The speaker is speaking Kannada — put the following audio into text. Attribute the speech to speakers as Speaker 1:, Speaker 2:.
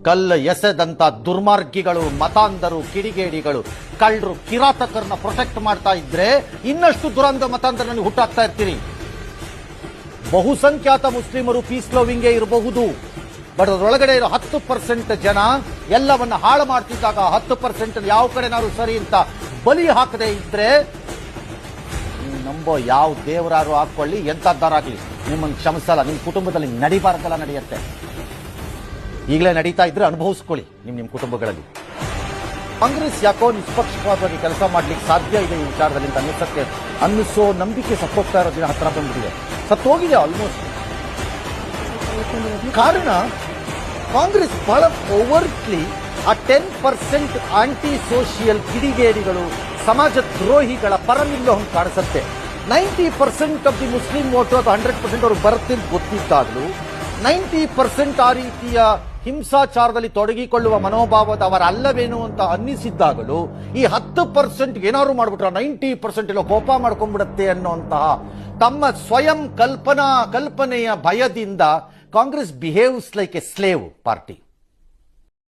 Speaker 1: ಕಲ್ಲು ಎಸೆದಂತ ದುರ್ಮಾರ್ಗಿಗಳು, ಮತಾಂಧರು, ಕಿಡಿಗೇಡಿಗಳು, ಕಳ್ಳರು, ಕಿರಾತಕರನ್ನ ಪ್ರೊಟೆಕ್ಟ್ ಮಾಡ್ತಾ ಇದ್ರೆ ಇನ್ನಷ್ಟು ದುರಂತ ಮತಾಂತರ ನನಗೆ ಹುಟ್ಟಾಗ್ತಾ ಇರ್ತೀರಿ. ಬಹುಸಂಖ್ಯಾತ ಮುಸ್ಲಿಮರು ಪೀಸ್ ಲವಿಂಗೇ ಇರಬಹುದು, ಬಟ್ ಅದರೊಳಗಡೆ ಇರೋ 10% ಜನ ಎಲ್ಲವನ್ನ ಹಾಳು ಮಾಡ್ತಿದ್ದಾಗ 10% ಯಾವ ಕಡೆನಾದ್ರು ಸರಿ ಅಂತ ಬಲಿ ಹಾಕದೇ ಇದ್ರೆ ನಂಬೋ ಯಾವ ದೇವರಾರು ಹಾಕೊಳ್ಳಿ, ಎಂತದ್ದಾರಾಗ್ಲಿ ನಿಮ್ಮನ್ನು ಕ್ಷಮಿಸಲ್ಲ. ನಿಮ್ಮ ಕುಟುಂಬದಲ್ಲಿ ನಡಿಬಾರ್ದಲ್ಲ ನಡೆಯುತ್ತೆ. ಈಗಲೇ ನಡೀತಾ ಇದ್ರೆ ಅನುಭವಿಸ್ಕೊಳ್ಳಿ ನಿಮ್ಮ ಕುಟುಂಬಗಳಲ್ಲಿ. ಕಾಂಗ್ರೆಸ್ ಯಾಕೋ ನಿಷ್ಪಕ್ಷಪಾತವಾಗಿ ಕೆಲಸ ಮಾಡ್ಲಿಕ್ಕೆ ಸಾಧ್ಯ ಇದೆ ಈ ವಿಚಾರದಲ್ಲಿ ಅಂತ ಅನ್ನಿಸೋ ನಂಬಿಕೆ ಸತ್ತೋಗ್ತಾ ಇರೋ ದಿನ ಹತ್ರ ಬಂದ್ಬಿಟ್ಟಿದೆ, ಸತ್ತೋಗಿದೆ ಆಲ್ಮೋಸ್ಟ್. ಕಾರಣ ಕಾಂಗ್ರೆಸ್ ಬಹಳ ಓವರ್ಟ್ಲಿ ಆ 10% ಆಂಟಿ ಸೋಷಿಯಲ್ ಕಿಡಿಗೇಡಿಗಳು, ಸಮಾಜ ದ್ರೋಹಿಗಳ ಪರ ನಿಲ್ಲೋ ಹಂಗೆ ಕಾಣಿಸುತ್ತೆ. 90% ಆಫ್ ದಿ ಮುಸ್ಲಿಂ ವೋಟು ಅಥವಾ 100% ಅವರು ಬರುತ್ತೆ ಅಂತ ಗೊತ್ತಿದ್ದಾಗಲೂ 90% ಆ ರೀತಿಯ ಹಿಂಸಾಚಾರದಲ್ಲಿ ತೊಡಗಿಕೊಳ್ಳುವ ಮನೋಭಾವದ ಅವರ ಅಲ್ಲವೇನು ಅಂತ ಅನ್ನಿಸಿದ್ದಾಗಲೂ ಈ 10% ಏನಾದ್ರು ಮಾಡ್ಬಿಟ್ರೆ 90% ಎಲ್ಲ ಕೋಪ ಮಾಡ್ಕೊಂಡ್ಬಿಡುತ್ತೆ ಅನ್ನುವಂತಹ ತಮ್ಮ ಸ್ವಯಂ ಕಲ್ಪನೆಯ ಭಯದಿಂದ Congress behaves like A slave party.